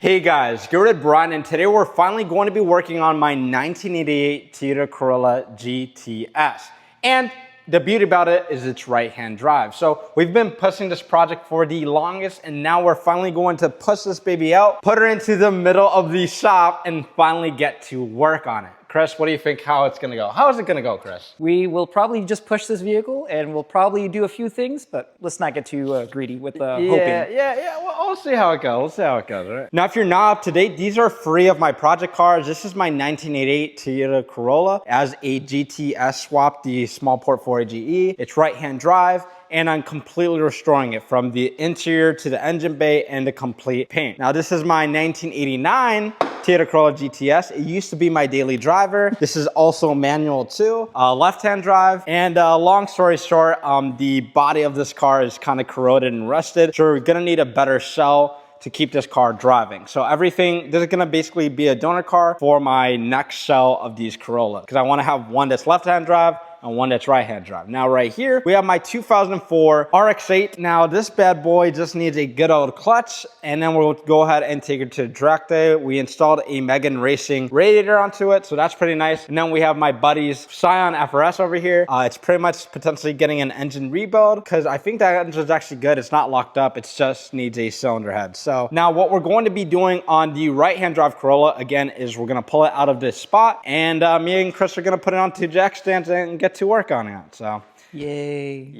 Hey guys, get rid of Brian, and today we're finally going to be working on my 1988 Toyota Corolla GTS. And the beauty about it is it's right-hand drive. So we've been pushing this project for the longest, and now we're finally going to push this baby out, put her into the middle of the shop, and finally get to work on it. Chris, what do you think how it's gonna go? How is it gonna go, Chris? We will probably just push this vehicle and we'll probably do a few things, but let's not get too greedy with hoping. Yeah, well, we'll see how it goes. We'll see how it goes, right? Now, if you're not up to date, these are free of my project cars. This is my 1988 Toyota Corolla as a GTS swap, the small port 4AGE. It's right-hand drive, and I'm completely restoring it from the interior to the engine bay and the complete paint. Now, this is my 1989 Toyota Corolla GTS. It used to be my daily driver. This is also manual too, left-hand drive. And long story short, the body of this car is kind of corroded and rusted. So we're gonna need a better shell to keep this car driving. So everything, this is gonna basically be a donor car for my next shell of these Corolla, because I wanna have one that's left-hand drive and one that's right-hand drive. Now right here, we have my 2004 RX-8. Now this bad boy just needs a good old clutch, and then we'll go ahead and take it to track day. We installed a Megan Racing radiator onto it, so that's pretty nice. And then we have my buddy's Scion FRS over here. It's pretty much potentially getting an engine rebuild, because I think that engine's actually good. It's not locked up, it just needs a cylinder head. So now what we're going to be doing on the right-hand drive Corolla, again, is we're gonna pull it out of this spot, and me and Chris are gonna put it onto jack stands and get to work on it. So Yay.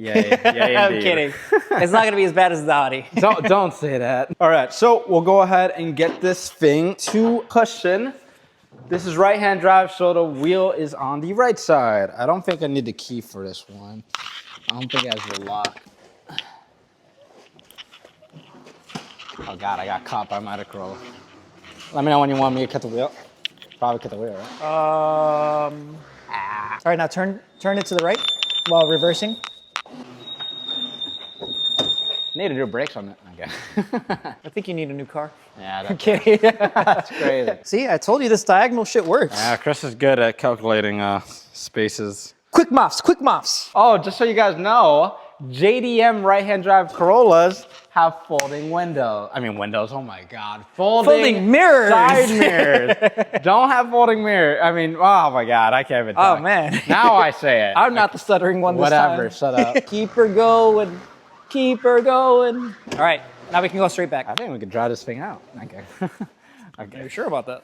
I'm kidding. It's not gonna be as bad as the Audi. don't say that. All right, so we'll go ahead and get this thing to cushion. This is right-hand drive, so the wheel is on the right side. I don't think I need the key for this one. I don't think it has the lock. Oh God, I got caught by my other Corolla. Let me know when you want me to cut the wheel. Probably cut the wheel, right? All right, now turn it to the right while reversing. Need to do brakes on it, okay. I think you need a new car. Yeah, I'm kidding. that's crazy. See, I told you this diagonal shit works. Yeah, Chris is good at calculating spaces. Quick mops. Oh, just so you guys know, JDM right-hand drive Corollas have folding windows. I mean windows, oh my God. Folding mirrors. Side mirrors. Don't have folding mirrors. I mean, oh my God, I can't even talk. Oh man. Now I say it. I'm not the stuttering one this time. Whatever, shut up. Keep her going. All right, now we can go straight back. I think we could draw this thing out. Okay. Are you sure about that?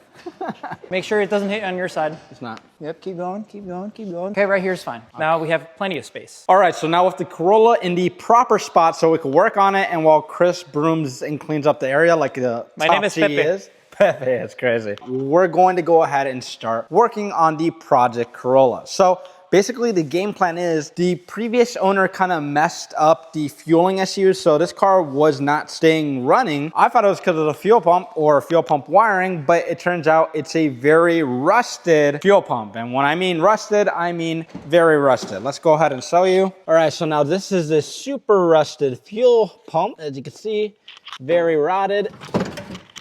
Make sure it doesn't hit on your side. It's not. Yep, keep going. Okay, right here's fine. Okay. Now we have plenty of space. All right, so now with the Corolla in the proper spot so we can work on it, and while Chris brooms and cleans up the area like the My name is Pepe. Pepe, it's crazy. We're going to go ahead and start working on the Project Corolla. So basically, the game plan is the previous owner kind of messed up the fueling issues, so this car was not staying running. I thought it was because of the fuel pump or fuel pump wiring, but it turns out it's a very rusted fuel pump. And when I mean rusted, I mean very rusted. Let's go ahead and show you. All right, so now this is the super rusted fuel pump. As you can see, very rotted.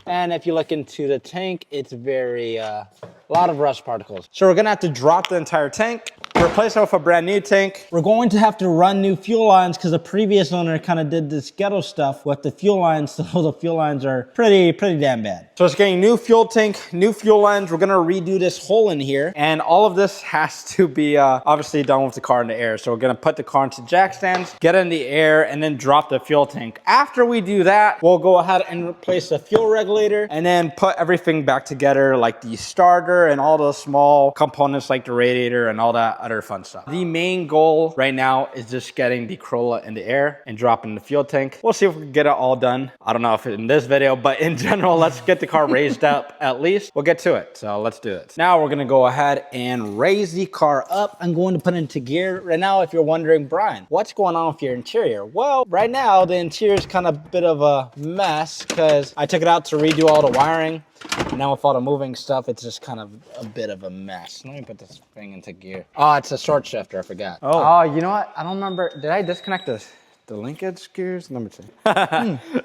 And if you look into the tank, it's very, a lot of rust particles. So we're gonna have to drop the entire tank, replace it with a brand new tank. We're going to have to run new fuel lines because the previous owner kind of did this ghetto stuff with the fuel lines, so the fuel lines are pretty damn bad. So it's getting new fuel tank, new fuel lines. We're gonna redo this hole in here, and all of this has to be obviously done with the car in the air. So we're gonna put the car into jack stands, get in the air, and then drop the fuel tank. After we do that, we'll go ahead and replace the fuel regulator, and then put everything back together, like the starter and all the small components like the radiator and all that other fun stuff. The main goal right now is just getting the Corolla in the air and dropping the fuel tank. We'll see if we can get it all done. I don't know if in this video, but in general, let's get the car raised up at least. We'll get to it, so let's do it. Now we're gonna go ahead and raise the car up. I'm going to put it into gear. Right now, if you're wondering, Brian, what's going on with your interior? Well, right now, the interior is kind of a bit of a mess because I took it out to redo all the wiring. And now with all the moving stuff, it's just kind of a bit of a mess. Let me put this thing into gear. Oh, it's a short shifter, I forgot. Oh, you know what? I don't remember. Did I disconnect the linkage gears? Let me see.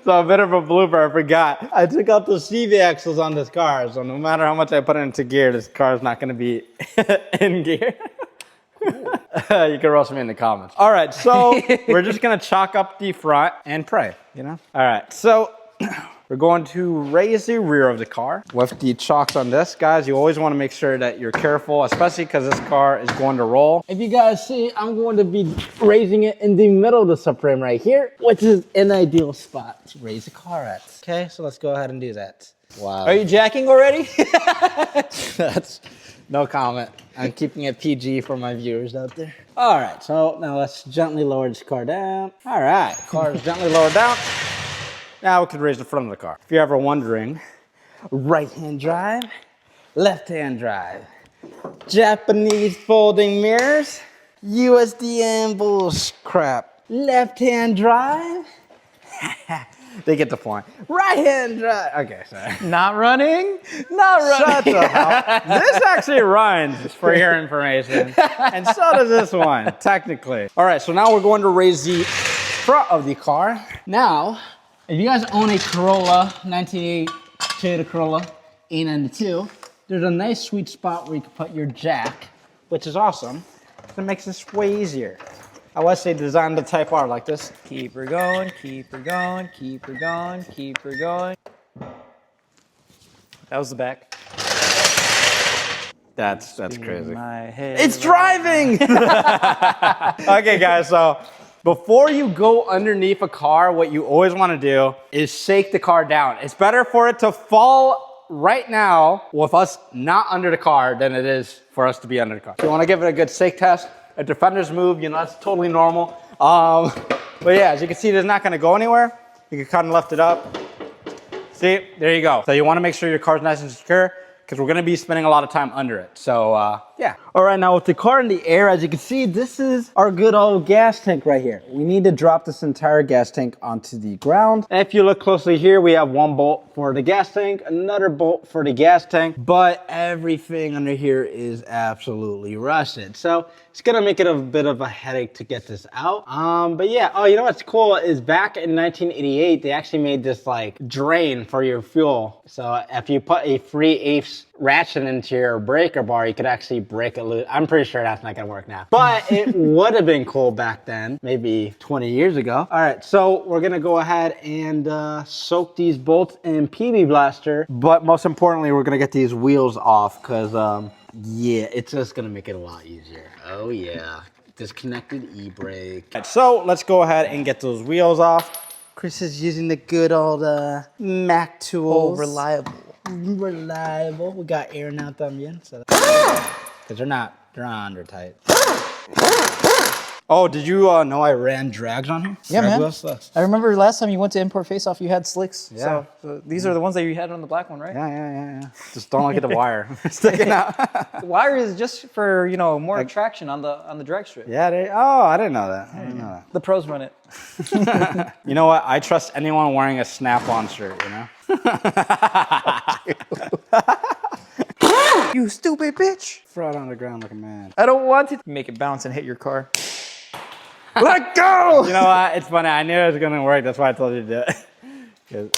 So a bit of a blooper, I forgot. I took out the CV axles on this car, so no matter how much I put it into gear, this car is not gonna be in gear. You can roast me in the comments. All right, so we're just gonna chalk up the front and pray, you know? All right, so we're going to raise the rear of the car. With the chocks on this, guys, you always want to make sure that you're careful, especially because this car is going to roll. If you guys see, I'm going to be raising it in the middle of the subframe right here, which is an ideal spot to raise the car at. Okay, so let's go ahead and do that. Wow. Are you jacking already? That's no comment. I'm keeping it PG for my viewers out there. All right, so now let's gently lower this car down. All right, car is gently lowered down. Now we can raise the front of the car. If you're ever wondering, right-hand drive, left-hand drive, Japanese folding mirrors, USD bullshit crap, left-hand drive. They get the point. Right-hand drive. Okay, sorry. Not running. Not running. Shut the hell. This actually runs for your information. And so does this one, technically. All right, so now we're going to raise the front of the car. Now, if you guys own a Corolla, 1988 Toyota Corolla A92, there's a nice sweet spot where you can put your jack, which is awesome. It makes this way easier. I would say design the Type R like this. Keep her going, keep her going, keep her going, keep her going. That was the back. That's crazy. My head It's driving! Okay, guys, so before you go underneath a car, what you always want to do is shake the car down. It's better for it to fall right now with us not under the car than it is for us to be under the car. So you want to give it a good shake test. If the fenders move, you know, that's totally normal. But yeah, as you can see, it's not going to go anywhere. You can kind of lift it up. See, there you go. So you want to make sure your car's nice and secure, because we're going to be spending a lot of time under it. So yeah. All right, now with the car in the air, as you can see, this is our good old gas tank right here. We need to drop this entire gas tank onto the ground. And if you look closely here, we have one bolt for the gas tank, another bolt for the gas tank, but everything under here is absolutely rusted. So it's gonna make it a bit of a headache to get this out. But yeah, oh, you know what's cool is back in 1988, they actually made this like drain for your fuel. So if you put a 3/8 ratchet into your breaker bar, you could actually break it loose. I'm pretty sure that's not gonna work now, but it would have been cool back then, maybe 20 years ago. All right, so we're gonna go ahead and soak these bolts in PB Blaster, but most importantly, we're gonna get these wheels off because yeah, it's just gonna make it a lot easier. Oh yeah, disconnected e-brake. So let's go ahead and get those wheels off. Chris is using the good old Mac tools. Oh, reliable. Reliable. We got air now también, so because they're not under tight. Oh, did you know I ran drags on here? Yeah, Drag man. wheels? I remember last time you went to Import Face Off, you had slicks. Yeah. So these are the ones that you had on the black one, right? Yeah. Just don't look at the wire sticking out. The wire is just for, you know, more traction on the drag strip. Yeah. Oh, I didn't know that. I didn't know that. The pros run it. You know what? I trust anyone wearing a Snap-on shirt, you know? You stupid bitch. Throw it on the ground like a man. I don't want to make it bounce and hit your car. Let go! You know what? It's funny. I knew it was going to work. That's why I told you to do it.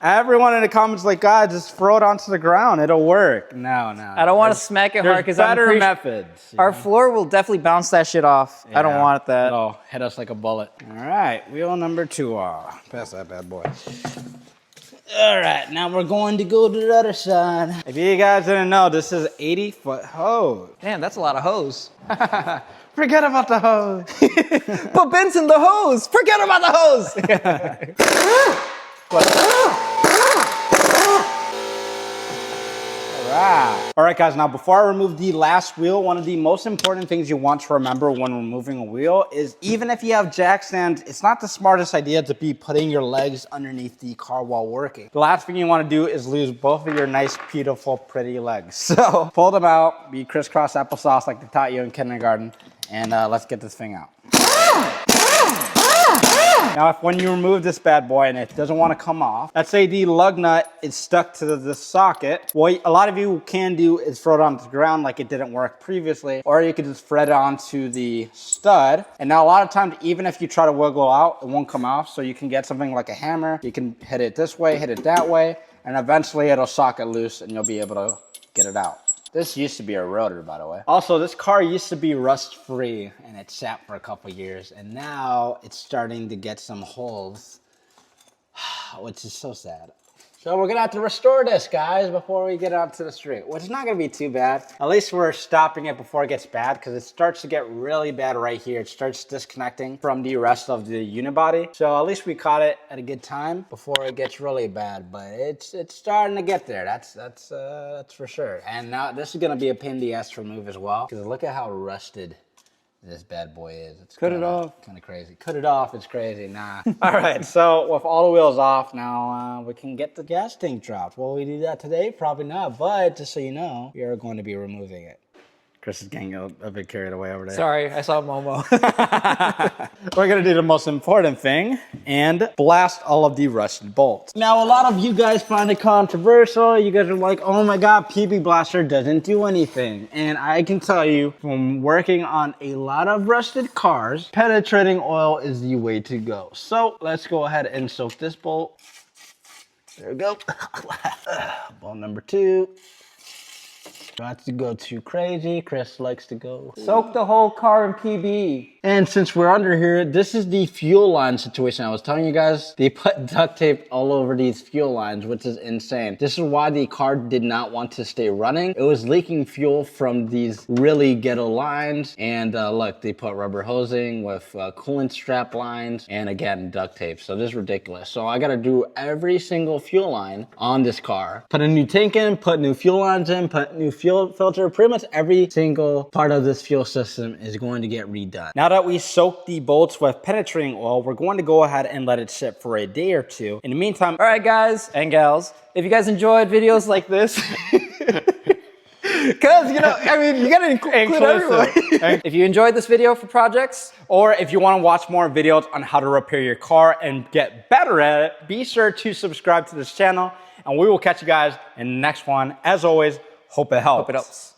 Everyone in the comments like, God, just throw it onto the ground. It'll work. No. I don't want to smack it hard because I'm better methods. Our floor will definitely bounce that shit off. Yeah. I don't want that. No, hit us like a bullet. All right, wheel number 2 off. Pass that bad boy. All right, now we're going to go to the other side. If you guys didn't know, this is 80-foot hose. Damn, that's a lot of hose. Forget about the hose. Put Ben's in the hose. Forget about the hose. All right, guys, now before I remove the last wheel, one of the most important things you want to remember when removing a wheel is even if you have jack stands, it's not the smartest idea to be putting your legs underneath the car while working. The last thing you want to do is lose both of your nice, beautiful, pretty legs. So pull them out, be crisscross applesauce like they taught you in kindergarten, and let's get this thing out. Now, if when you remove this bad boy and it doesn't want to come off, let's say the lug nut is stuck to the socket, what a lot of you can do is throw it onto the ground like it didn't work previously, or you could just thread it onto the stud. And now a lot of times, even if you try to wiggle out, it won't come off. So you can get something like a hammer. You can hit it this way, hit it that way, and eventually it'll socket loose and you'll be able to get it out. This used to be a rotor, by the way. Also, this car used to be rust-free, and it sat for a couple years, and now it's starting to get some holes which is so sad. So we're gonna have to restore this, guys, before we get out to the street, which is not gonna be too bad. At least we're stopping it before it gets bad, because it starts to get really bad right here. It starts disconnecting from the rest of the unibody. So at least we caught it at a good time before it gets really bad, but it's starting to get there. That's for sure. And now this is gonna be a pain in the ass to remove as well, because look at how rusted this bad boy is. It's Cut it off. Kind of crazy. Cut it off. It's crazy. Nah. All right. So with all the wheels off now, we can get the gas tank dropped. Will we do that today? Probably not. But just so you know, we are going to be removing it. Chris is getting a bit carried away over there. Sorry, I saw Momo. We're gonna do the most important thing and blast all of the rusted bolts. Now, a lot of you guys find it controversial. You guys are like, oh my God, PB Blaster doesn't do anything. And I can tell you from working on a lot of rusted cars, penetrating oil is the way to go. So let's go ahead and soak this bolt. There we go. Bolt number 2. Not to go too crazy. Chris likes to go. Soak the whole car in PB. And since we're under here, this is the fuel line situation. I was telling you guys, they put duct tape all over these fuel lines, which is insane. This is why the car did not want to stay running. It was leaking fuel from these really ghetto lines. And look, they put rubber hosing with coolant strap lines and again, duct tape. So this is ridiculous. So I gotta do every single fuel line on this car. Put a new tank in, put new fuel lines in, put new fuel filter. Pretty much every single part of this fuel system is going to get redone. Now that we soaked the bolts with penetrating oil, we're going to go ahead and let it sit for a day or two. In the meantime, All right, guys and gals, if you guys enjoyed videos like this, because, you know, I mean, you gotta include everyone. If you enjoyed this video for projects, or if you want to watch more videos on how to repair your car and get better at it, be sure to subscribe to this channel, and we will catch you guys in the next one. As always, hope it helps. hope it helps.